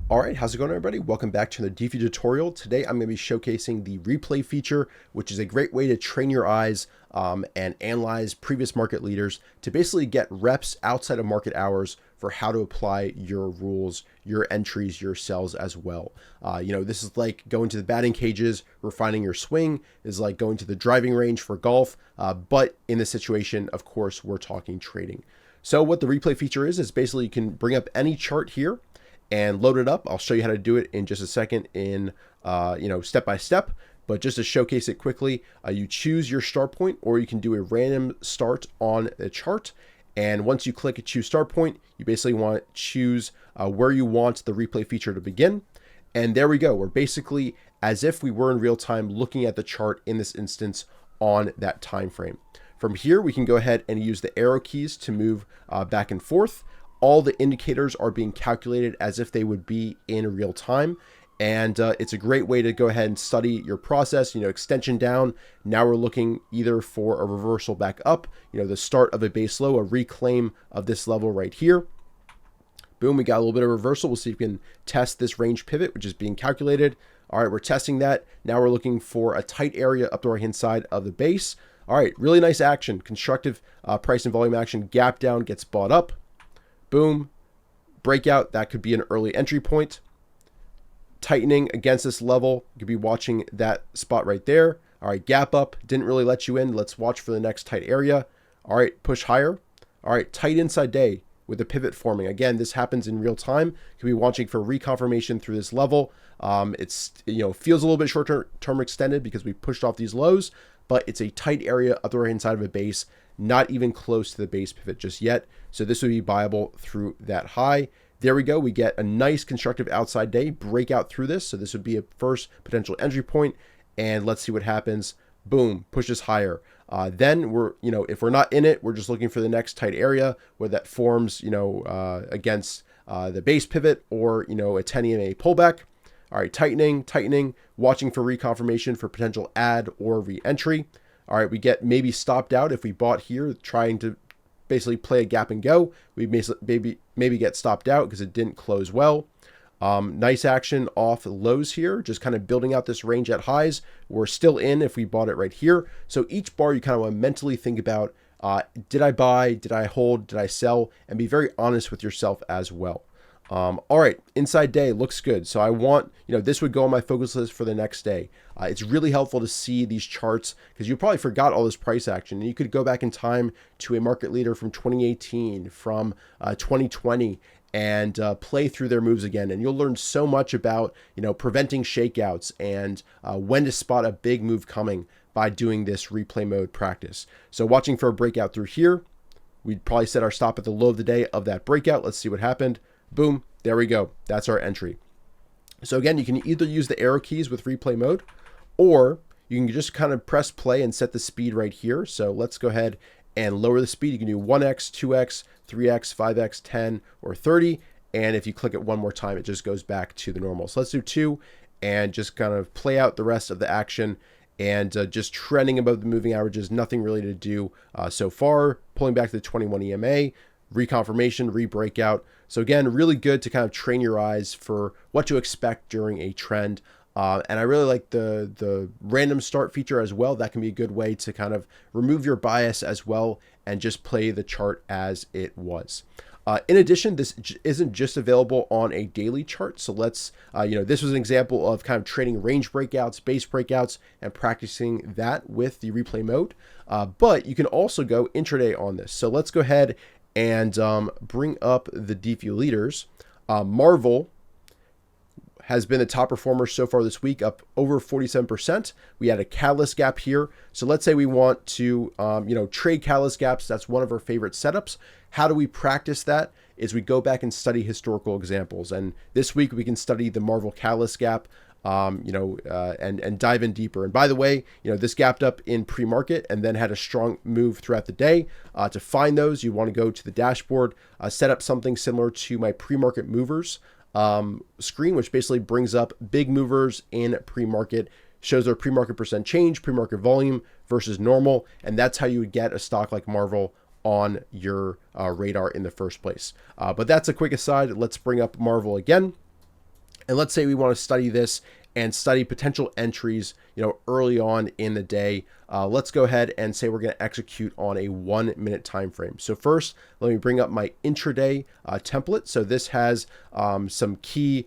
All right, how's it going, everybody? Welcome back to the Deepvue tutorial. Today, I'm going to be showcasing the replay feature, which is a great way to train your eyes and analyze previous market leaders to basically get reps outside of market hours for how to apply your rules, your entries, your sells as well. This is like going to the batting cages, refining your swing, is like going to the driving range for golf. But in this situation, of course, we're talking trading. So what the replay feature is basically you can bring up any chart here and load it up. I'll show you how to do it in just a second in, step by step. But just to showcase it quickly, you choose your start point, or you can do a random start on a chart. And once you click choose start point, you basically want to choose where you want the replay feature to begin. And there we go. We're basically as if we were in real time looking at the chart in this instance on that time frame. From here, we can go ahead and use the arrow keys to move back and forth. All the indicators are being calculated as if they would be in real time. And it's a great way to go ahead and study your process, extension down. Now we're looking either for a reversal back up, the start of a base low, a reclaim of this level right here. Boom, we got a little bit of reversal. We'll see if we can test this range pivot, which is being calculated. All right, we're testing that. Now we're looking for a tight area up the right-hand side of the base. All right, really nice action. Constructive price and volume action. Gap down, gets bought up. Boom, breakout. That could be an early entry point. Tightening against this level. You could be watching that spot right there. All right, gap up. Didn't really let you in. Let's watch for the next tight area. All right, push higher. All right, tight inside day with the pivot forming. Again, this happens in real time. You could be watching for reconfirmation through this level. It's feels a little bit short-term extended because we pushed off these lows, but it's a tight area up the right-hand side of a base, not even close to the base pivot just yet. So this would be viable through that high. There we go. We get a nice constructive outside day breakout through this. So this would be a first potential entry point. And let's see what happens. Boom, pushes higher. Then we're, if we're not in it, we're just looking for the next tight area where that forms, against the base pivot or, a 10 EMA pullback. All right, tightening, watching for reconfirmation for potential add or re-entry. All right, we get maybe stopped out if we bought here, trying to basically play a gap and go. We maybe get stopped out because it didn't close well. Nice action off lows here, just kind of building out this range at highs. We're still in if we bought it right here. So each bar you kind of want to mentally think about, did I buy, did I hold, did I sell, and be very honest with yourself as well. All right, inside day looks good. So I want, this would go on my focus list for the next day. It's really helpful to see these charts because you probably forgot all this price action. And you could go back in time to a market leader from 2018, from 2020, and play through their moves again. And you'll learn so much about, preventing shakeouts and when to spot a big move coming by doing this replay mode practice. So watching for a breakout through here, we'd probably set our stop at the low of the day of that breakout. Let's see what happened. Boom, there we go. That's our entry. So again, you can either use the arrow keys with replay mode, or you can just kind of press play and set the speed right here. So let's go ahead and lower the speed. You can do 1x, 2x, 3x, 5x, 10, or 30. And if you click it one more time, it just goes back to the normal. So let's do 2 and just kind of play out the rest of the action and just trending above the moving averages. Nothing really to do so far. Pulling back to the 21 EMA. Reconfirmation, re-breakout. So again, really good to kind of train your eyes for what to expect during a trend. And I really like the random start feature as well. That can be a good way to kind of remove your bias as well and just play the chart as it was. In addition, this isn't just available on a daily chart. So let's, this was an example of kind of trading range breakouts, base breakouts, and practicing that with the replay mode. But you can also go intraday on this. So let's go ahead and bring up the Deepvue leaders. Marvel has been the top performer so far this week, up over 47%. We had a catalyst gap here. So let's say we want to, trade catalyst gaps. That's one of our favorite setups. How do we practice that? Is we go back and study historical examples. And this week we can study the Marvel catalyst gap, and dive in deeper. And by the way, this gapped up in pre-market and then had a strong move throughout the day. To find those, you want to go to the dashboard, set up something similar to my pre-market movers screen, which basically brings up big movers in pre-market, shows their pre-market percent change, pre-market volume versus normal. And that's how you would get a stock like Marvel on your radar in the first place. But that's a quick aside. Let's bring up Marvel again. And let's say we want to study this and study potential entries, early on in the day. Let's go ahead and say we're going to execute on a 1 minute time frame. So first, let me bring up my intraday template. So this has some key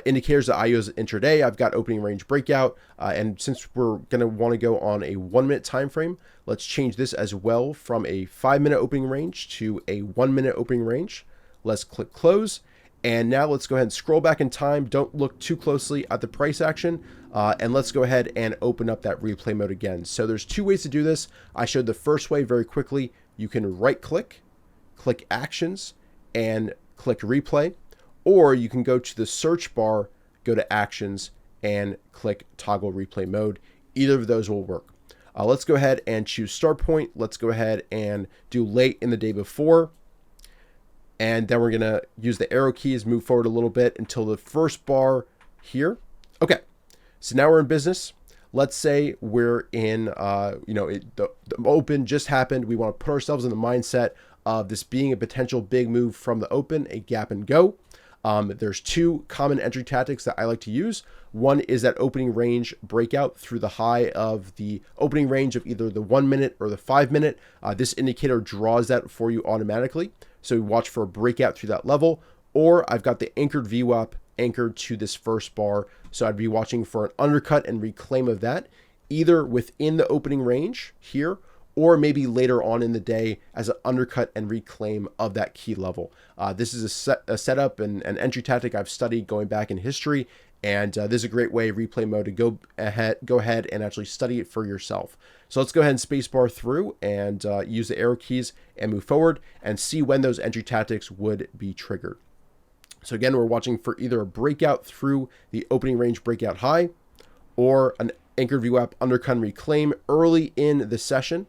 indicators that I use intraday. I've got opening range breakout. And since we're going to want to go on a 1 minute time frame, let's change this as well from a 5 minute opening range to a 1 minute opening range. Let's click close. And now let's go ahead and scroll back in time. Don't look too closely at the price action. And let's go ahead and open up that replay mode again. So there's two ways to do this. I showed the first way very quickly. You can right click actions, and click replay. Or you can go to the search bar, go to actions, and click toggle replay mode. Either of those will work. Let's go ahead and choose start point. Let's go ahead and do late in the day before. And then we're going to use the arrow keys, move forward a little bit until the first bar here. Okay, so now we're in business. Let's say we're in, the open just happened. We want to put ourselves in the mindset of this being a potential big move from the open, a gap and go. There's two common entry tactics that I like to use. One is that opening range breakout through the high of the opening range of either the 1 minute or the 5 minute. This indicator draws that for you automatically. So we watch for a breakout through that level, or I've got the anchored VWAP anchored to this first bar. So I'd be watching for an undercut and reclaim of that, either within the opening range here, or maybe later on in the day as an undercut and reclaim of that key level. This is a setup and an entry tactic I've studied going back in history, and this is a great way, replay mode, to go ahead and actually study it for yourself. So let's go ahead and spacebar through and use the arrow keys and move forward and see when those entry tactics would be triggered. So again, we're watching for either a breakout through the opening range breakout high, or an anchored VWAP undercut and reclaim early in the session,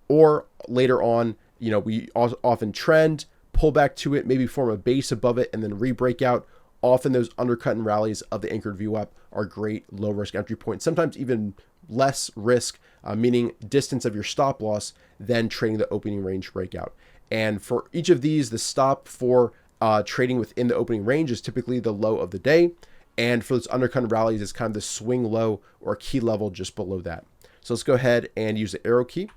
or later on. We often trend, pull back to it, maybe form a base above it, and then re-breakout. Often those undercut and rallies of the anchored VWAP are great low risk entry points, sometimes even less risk, meaning distance of your stop loss, than trading the opening range breakout. And for each of these, the stop for trading within the opening range is typically the low of the day. And for those undercut and rallies, it's kind of the swing low or key level just below that. So let's go ahead and use the arrow key.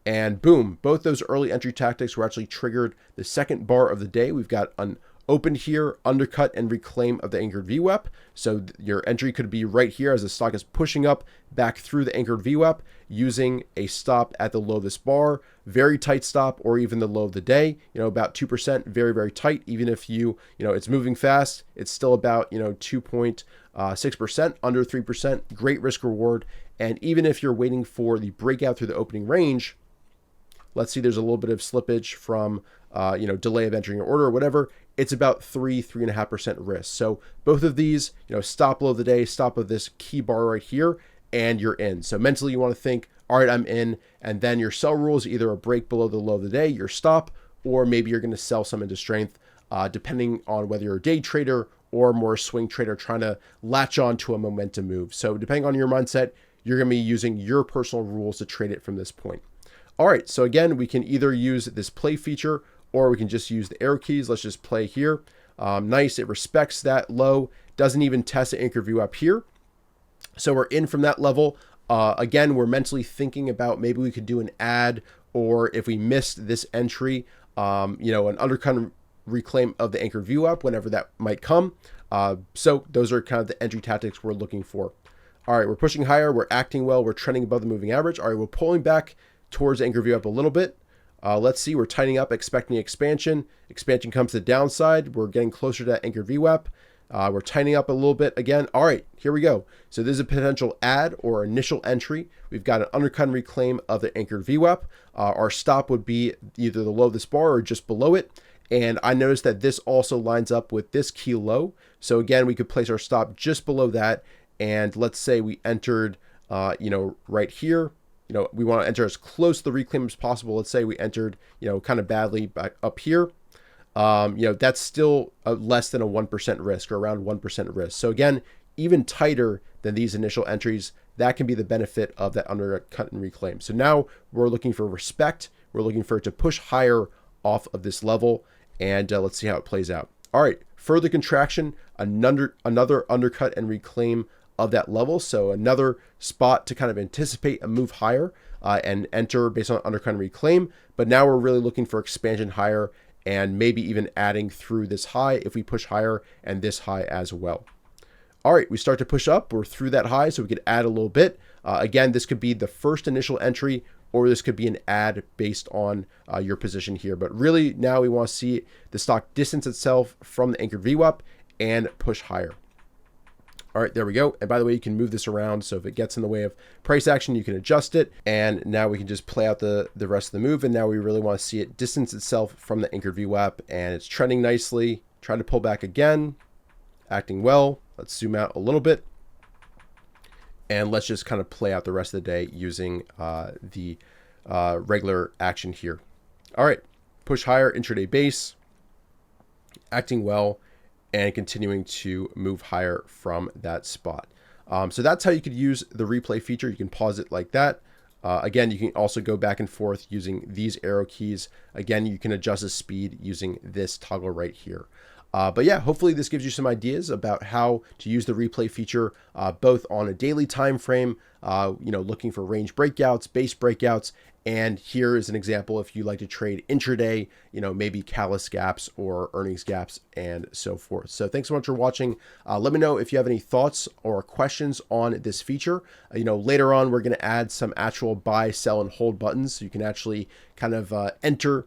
And boom, both those early entry tactics were actually triggered the second bar of the day. We've got an open here, undercut and reclaim of the anchored VWAP. So your entry could be right here as the stock is pushing up back through the anchored VWAP, using a stop at the low of this bar, very tight stop, or even the low of the day, about 2%, very, very tight. Even if it's moving fast, it's still about, 2.6%, under 3%, great risk reward. And even if you're waiting for the breakout through the opening range, let's see, there's a little bit of slippage from, delay of entering your order or whatever. It's about 3.5% risk. So both of these, stop low of the day, stop of this key bar right here, and you're in. So mentally you want to think, all right, I'm in. And then your sell rule is either a break below the low of the day, your stop, or maybe you're going to sell some into strength, depending on whether you're a day trader or more swing trader trying to latch on to a momentum move. So depending on your mindset, you're going to be using your personal rules to trade it from this point. All right, so again, we can either use this play feature, or we can just use the arrow keys. Let's just play here. Nice, it respects that low, doesn't even test the anchor view up here. So we're in from that level. Again, we're mentally thinking about maybe we could do an add, or if we missed this entry, an undercut reclaim of the anchor view up whenever that might come. So those are kind of the entry tactics we're looking for. All right, we're pushing higher, we're acting well, we're trending above the moving average. All right, we're pulling back towards anchor view up a little bit. Let's see, we're tightening up, expecting expansion. Expansion comes to the downside. We're getting closer to that anchor VWAP. We're tightening up a little bit again. All right, here we go. So this is a potential add or initial entry. We've got an undercut and reclaim of the anchored VWAP. Our stop would be either the low of this bar or just below it. And I noticed that this also lines up with this key low. So again, we could place our stop just below that. And let's say we entered, right here. We want to enter as close to the reclaim as possible. Let's say we entered, kind of badly back up here. That's still less than a 1% risk, or around 1% risk. So again, even tighter than these initial entries, that can be the benefit of that undercut and reclaim. So now we're looking for respect. We're looking for it to push higher off of this level, and let's see how it plays out. All right, further contraction, another undercut and reclaim of that level. So another spot to kind of anticipate a move higher and enter based on undercut and reclaim. But now we're really looking for expansion higher and maybe even adding through this high if we push higher and this high as well. All right, we start to push up. We're through that high, so we could add a little bit. Again, this could be the first initial entry, or this could be an add based on your position here. But really now we want to see the stock distance itself from the anchored VWAP and push higher. All right, there we go. And by the way, you can move this around. So if it gets in the way of price action, you can adjust it. And now we can just play out the rest of the move. And now we really want to see it distance itself from the anchored VWAP. And it's trending nicely. Try to pull back again, acting well. Let's zoom out a little bit. And let's just kind of play out the rest of the day using the regular action here. All right, push higher, intraday base, acting well, and continuing to move higher from that spot. So that's how you could use the replay feature. You can pause it like that. Again, you can also go back and forth using these arrow keys. Again, you can adjust the speed using this toggle right here. But yeah, hopefully this gives you some ideas about how to use the replay feature, both on a daily time frame, looking for range breakouts, base breakouts. And here is an example if you like to trade intraday, maybe catalyst gaps or earnings gaps and so forth. So thanks so much for watching. Let me know if you have any thoughts or questions on this feature. Later on, we're going to add some actual buy, sell, and hold buttons. So you can actually kind of enter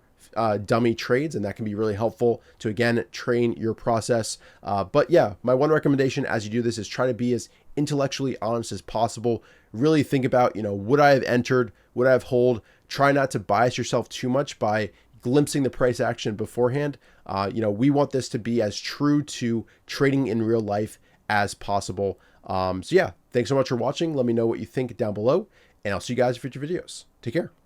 dummy trades, and that can be really helpful to, again, train your process. But yeah, my one recommendation as you do this is try to be as intellectually honest as possible. Really think about, would I have entered, would I have hold? Try not to bias yourself too much by glimpsing the price action beforehand. We want this to be as true to trading in real life as possible. So yeah, thanks so much for watching. Let me know what you think down below, and I'll see you guys in future videos. Take care.